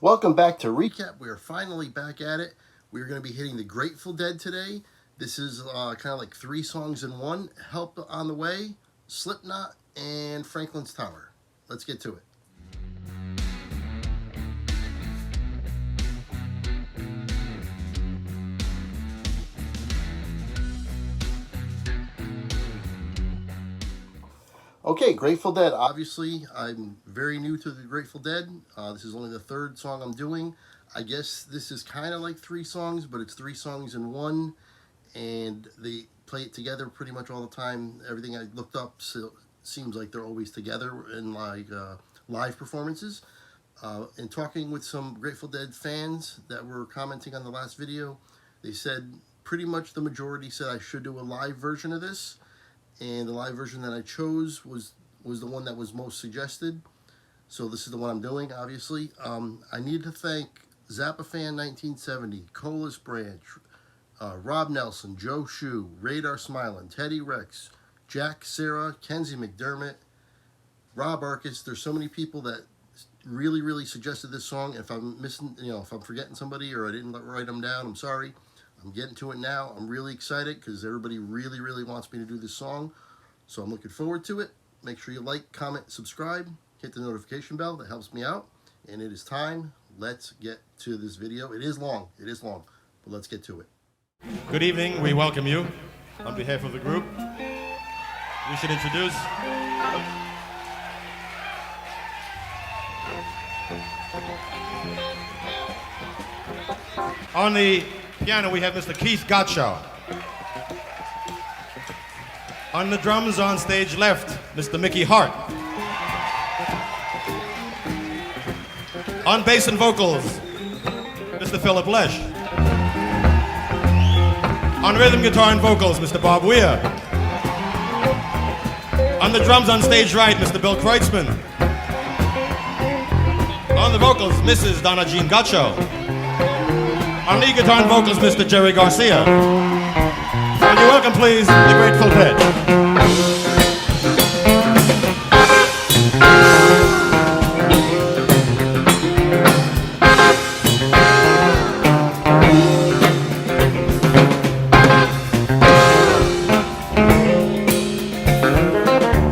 Welcome back to Recap. We are finally back at it. We're going to be hitting the Grateful Dead today. This is kind of like 3 songs in one. Help on the Way, Slipknot, and Franklin's Tower. Let's get to it. Okay, Grateful Dead. Obviously, I'm very new to the Grateful Dead. This is only the 3rd song I'm doing. I guess this is kind of like 3 songs, but it's 3 songs in one, and they play it together pretty much all the time. Everything I looked up seems like they're always together in like live performances. And talking with some Grateful Dead fans that were commenting on the last video, they said pretty much the majority said I should do a live version of this. And the live version that I chose was the one that was most suggested. So this is the one I'm doing, obviously. I need to thank Zappafan 1970, Colas Branch, Rob Nelson, Joe Shue, Radar Smilin', Teddy Rex, Jack Sarah, Kenzie McDermott, Rob Arcus. There's so many people that really suggested this song. If I'm missing, if I'm forgetting somebody or I didn't write them down, I'm sorry. I'm getting to it now. I'm really excited because everybody really wants me to do this song. So I'm looking forward to it. Make sure you like, comment, subscribe, hit the notification bell. That helps me out. And it is time. Let's get to this video. It is long, but let's get to it. Good evening. We welcome you on behalf of the group. We should introduce on the piano we have Mr. Keith Gottschall. On the drums on stage left, Mr. Mickey Hart. On bass and vocals, Mr. Philip Lesh. On rhythm guitar and vocals, Mr. Bob Weir. On the drums on stage right, Mr. Bill Kreutzmann. On the vocals, Mrs. Donna Jean Gotcho. On lead guitar and vocals, Mr. Jerry Garcia. And you welcome, please, the Grateful Dead.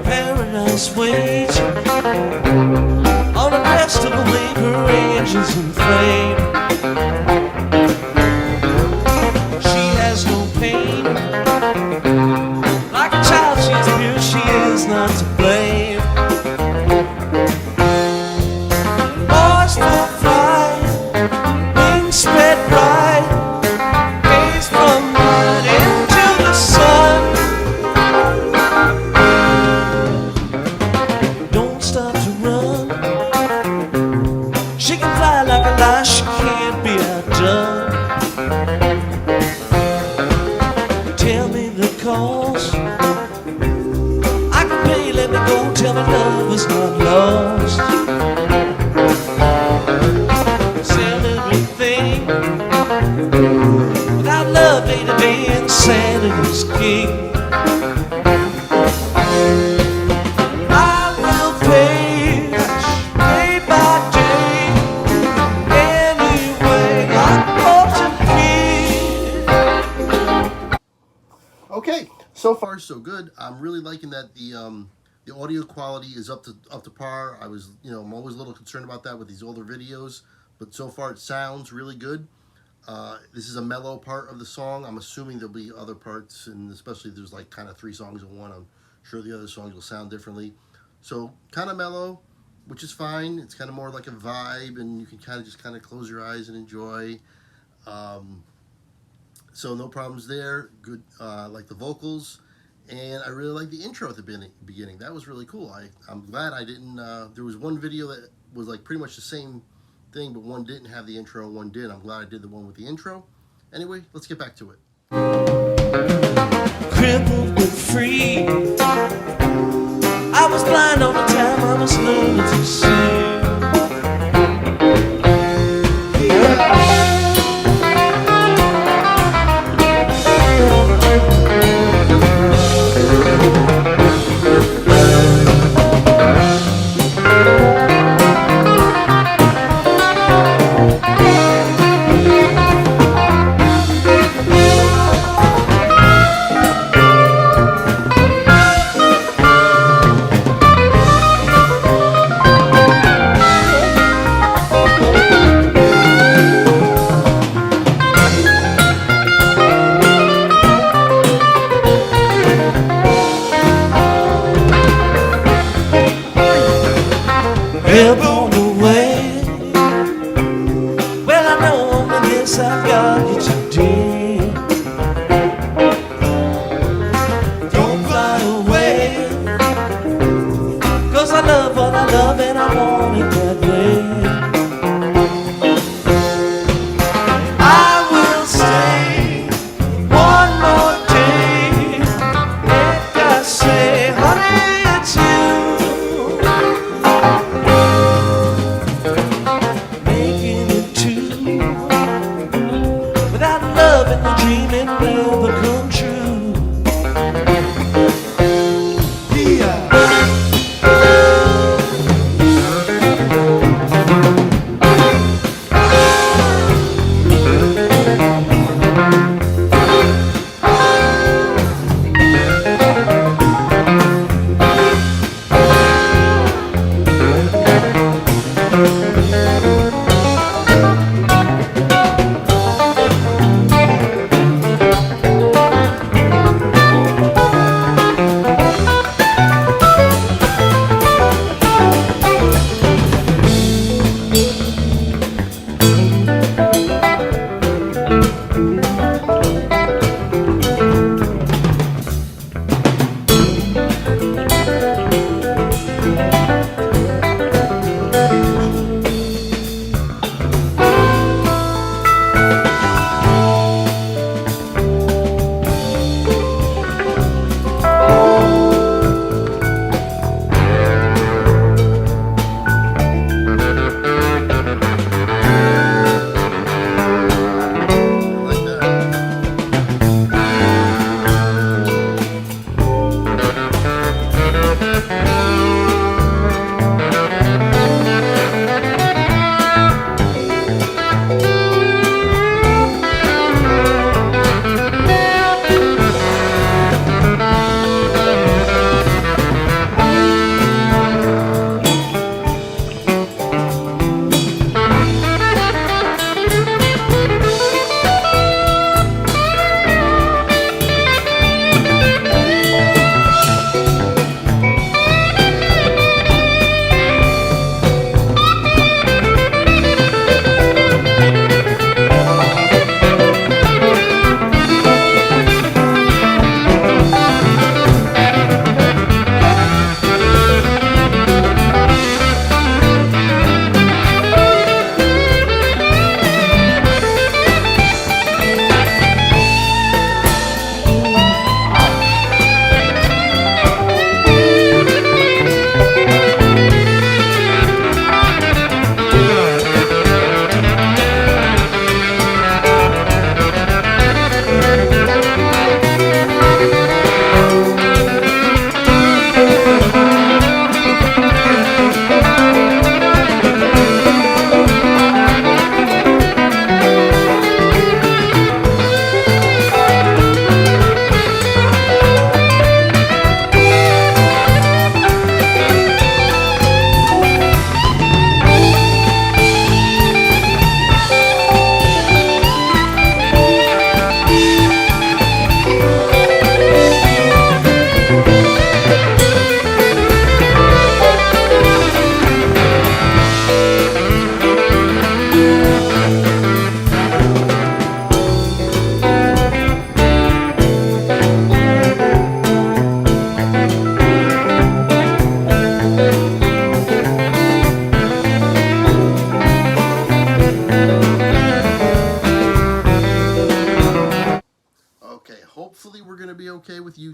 Paradise waits on a festival wing her angels in flame. Like a child, she's pure, she is not to blame. Boys full fly, wings spread bright, gaze from mud into the sun. Don't stop to run. She can fly like a lie, she can't be outdone. Tell me the cause. I can pay, let me go. Tell me love is not lost. Sell everything. Without love, day to day, insanity's king. I will pay day by day. Anyway, I ought to be. Okay, so far so good. I'm really liking that the audio quality is up to par. I was, I'm always a little concerned about that with these older videos, but so far it sounds really good. This is a mellow part of the song. I'm assuming there'll be other parts, and especially if there's like kind of 3 songs in one, I'm sure the other songs will sound differently. So kind of mellow, which is fine. It's kind of more like a vibe, and you can just close your eyes and enjoy. So no problems there. Good, like the vocals, and I really like the intro at the beginning. That was really cool. I'm glad I didn't. There was one video that was like pretty much the same thing, but one didn't have the intro and one did. I'm glad I did the one with the intro. Anyway, let's get back to it. Crippled but free, I was blind all the time. I was learning to see.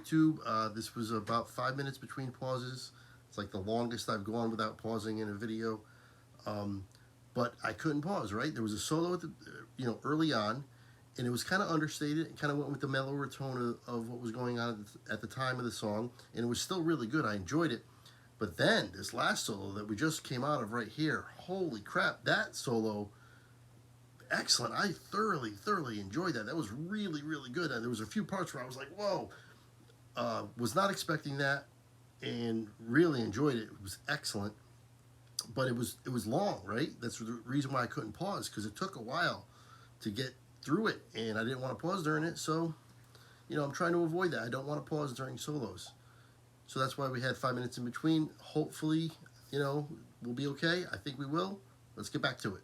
YouTube. This was about 5 minutes between pauses. It's like the longest I've gone without pausing in a video. But I couldn't pause, right? There was a solo at the, early on, and it was kind of understated. It kind of went with the mellower tone of what was going on at the time of the song, and it was still really good. I enjoyed it. But then this last solo that we just came out of right here, holy crap, that solo, excellent. I thoroughly enjoyed that. That was really, really good. And there was a few parts where I was like, whoa, was not expecting that, and really enjoyed it. It was excellent. But it was long, right? That's the reason why I couldn't pause, because it took a while to get through it, and I didn't want to pause during it. So, I'm trying to avoid that. I don't want to pause during solos. So that's why we had 5 minutes in between. Hopefully, we'll be okay. I think we will. Let's get back to it.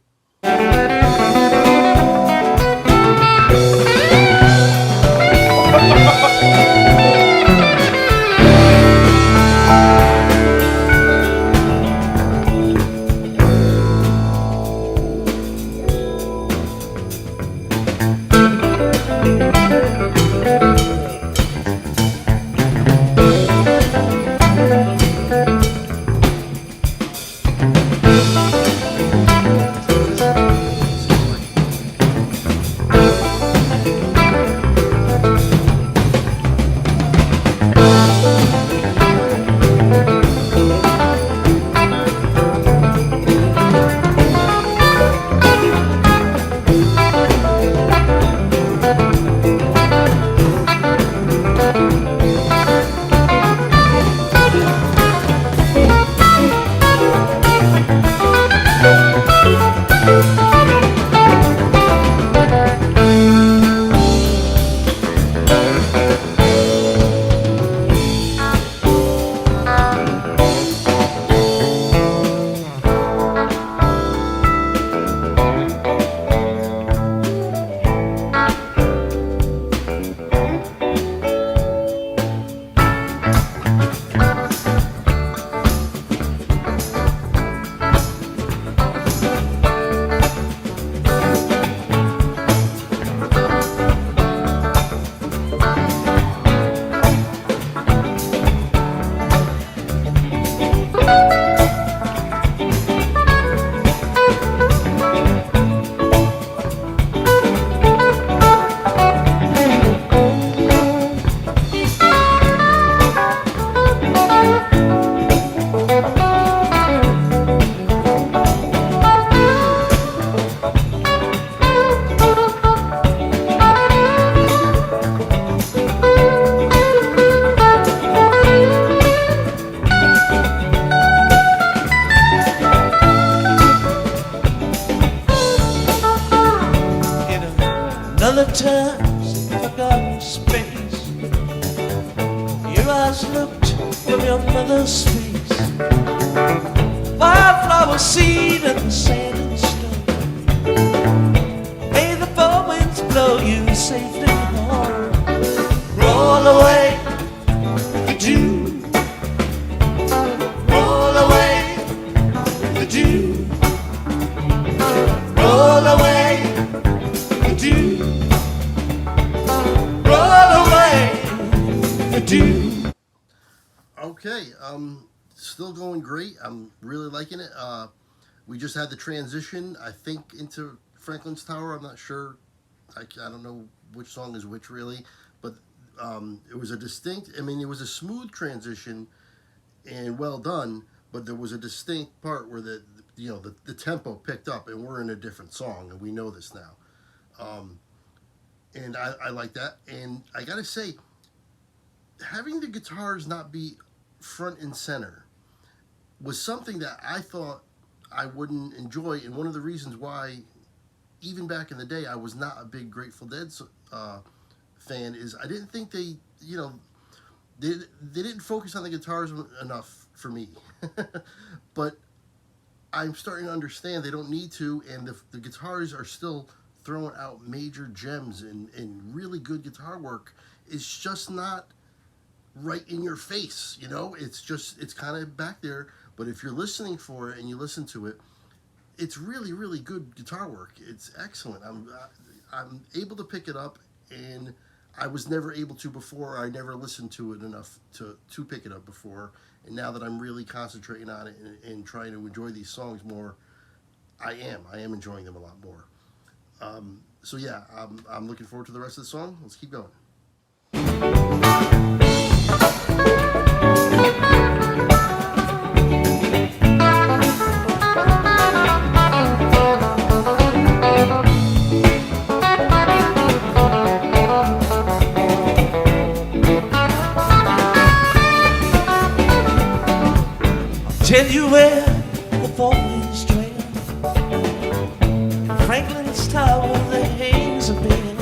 Another time, forgotten space. Your eyes looked from your mother's face. Wildflower seed and the sand and stone. May the four winds blow you safely home. Roll away the dew. Roll away the dew. Roll away the dew. Okay, still going great. I'm really liking it. We just had the transition, I think, into Franklin's Tower. I'm not sure. I don't know which song is which, really. But it was a distinct, it was a smooth transition and well done, but there was a distinct part where the tempo picked up, and we're in a different song, and we know this now. And I like that. And I gotta say, having the guitars not be front and center was something that I thought I wouldn't enjoy, and one of the reasons why, even back in the day, I was not a big Grateful Dead fan is I didn't think they didn't focus on the guitars enough for me. But I'm starting to understand they don't need to, and the guitars are still throwing out major gems and really good guitar work. It's just not right in your face, it's kind of back there, but if you're listening for it and you listen to it, it's really good guitar work. It's excellent. I'm able to pick it up, and I was never able to before. I never listened to it enough to pick it up before. And now that I'm really concentrating on it and trying to enjoy these songs more, I am enjoying them a lot more. So yeah, I'm looking forward to the rest of the song. Let's keep going. Tell you where the four-winds trail, Franklin's tower that hangs a bell.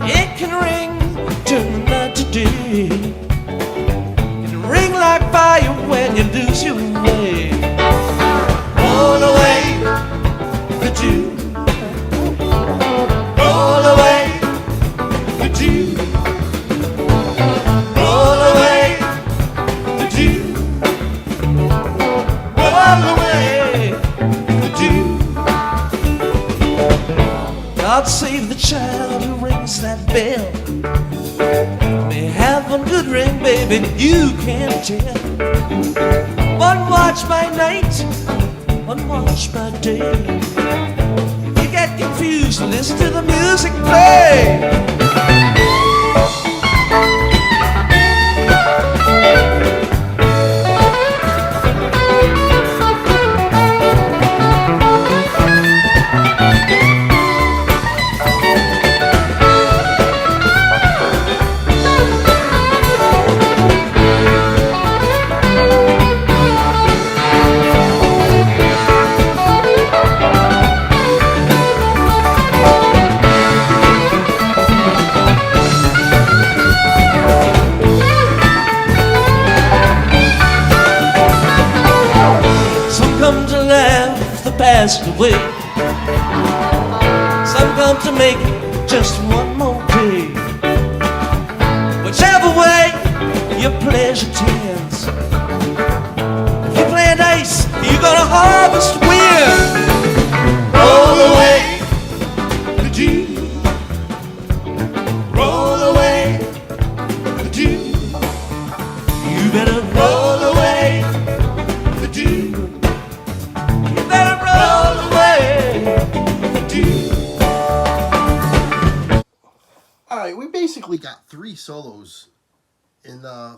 It can ring, turn the night to day. It can ring like fire when you lose your way. Roll away the dew, roll away the dew, roll away the dew. God save the child who rings that bell. May have one good ring, baby, you can't tell. One watch by night, one watch by day. If you get confused, listen to the music play. Passed away. Some come to make just one more day. Whichever way your pleasure tends, if you play dice, you're gonna harvest wind. Roll away the dew, roll away the dew. You better roll away the dew. Alright, we basically got 3 solos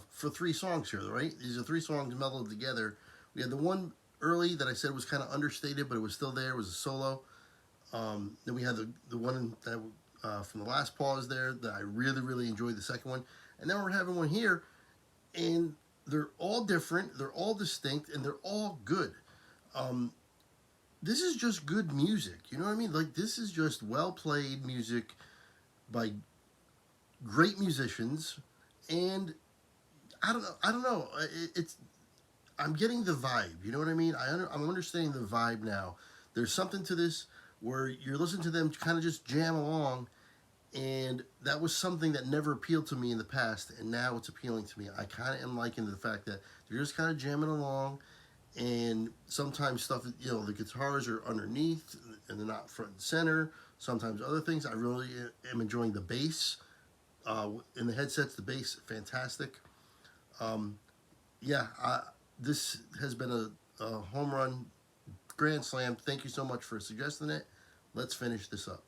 for 3 songs here, right? These are 3 songs melded together. We had the one early that I said was kind of understated, but it was still there. It was a solo. Then we had the one that from the last pause there that I really, really enjoyed, the second one. And then we're having one here, and they're all different, they're all distinct, and they're all good. This is just good music, you know what I mean? Like, this is just well-played music by great musicians, and I don't know. I'm getting the vibe, you know what I mean? I'm understanding the vibe now. There's something to this where you're listening to them kind of just jam along, and that was something that never appealed to me in the past, and now it's appealing to me. I kind of am liking the fact that they're just kind of jamming along. And sometimes stuff, you know, the guitars are underneath and they're not front and center. Sometimes other things. I really am enjoying the bass in the headsets. The bass, fantastic. Yeah, this has been a home run, grand slam. Thank you so much for suggesting it. Let's finish this up.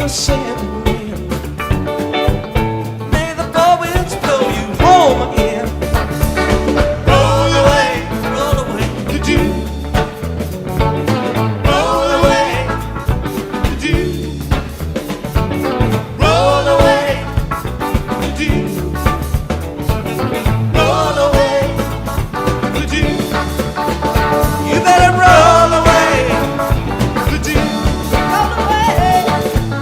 Sand wind. May the four winds blow you home again. Roll away the dew. Roll away the dew. Roll away the dew. Roll away the dew. You better roll away the dew.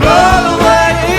Roll away.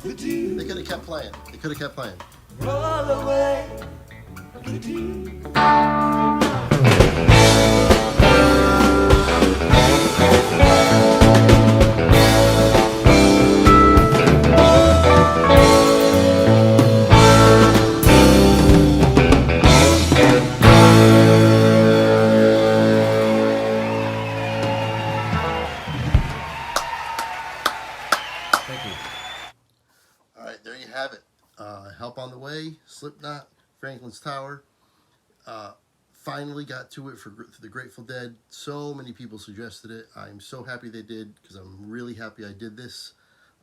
They could have kept playing. They could have kept playing. roll away. Thank you. All right, there you have it. Help on the Way, Slipknot, Franklin's Tower. Finally got to it for the Grateful Dead. So many people suggested it. I'm so happy they did because I'm really happy I did this.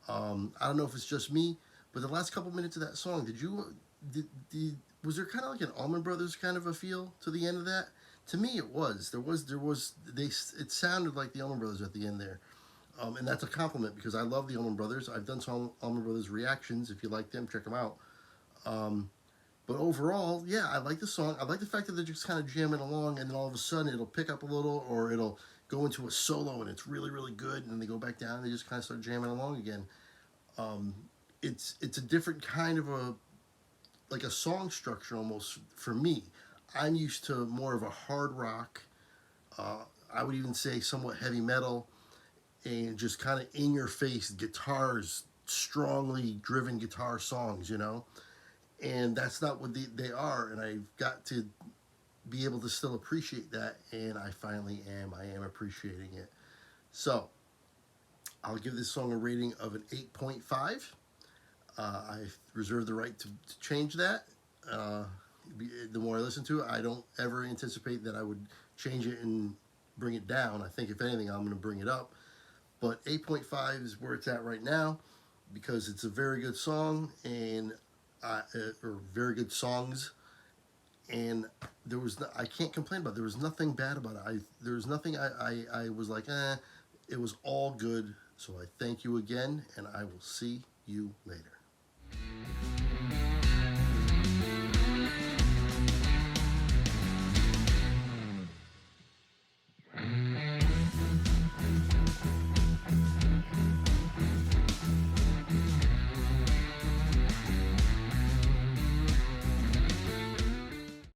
I don't know if it's just me, but the last couple minutes of that song, was there kind of like an Allman Brothers kind of a feel to the end of that? To me, it was. It sounded like the Allman Brothers at the end there. And that's a compliment because I love the Allman Brothers. I've done some Allman Brothers reactions. If you like them, check them out. But overall, yeah, I like the song. I like the fact that they're just kind of jamming along, and then all of a sudden it'll pick up a little, or it'll go into a solo, and it's really, really good, and then they go back down, and they just kind of start jamming along again. It's a different kind of like a song structure almost for me. I'm used to more of a hard rock, I would even say somewhat heavy metal, and just kind of in your face guitars, strongly driven guitar songs, you know? And that's not what they are, and I've got to be able to still appreciate that, and I finally am. I am appreciating it. So, I'll give this song a rating of an 8.5. I reserve the right to change that. The more I listen to it, I don't ever anticipate that I would change it and bring it down. I think, if anything, I'm going to bring it up. But 8.5 is where it's at right now because it's a very good song, and or very good songs, and I can't complain about it. There was nothing bad about it. There was nothing I was like, it was all good. So I thank you again, and I will see you later.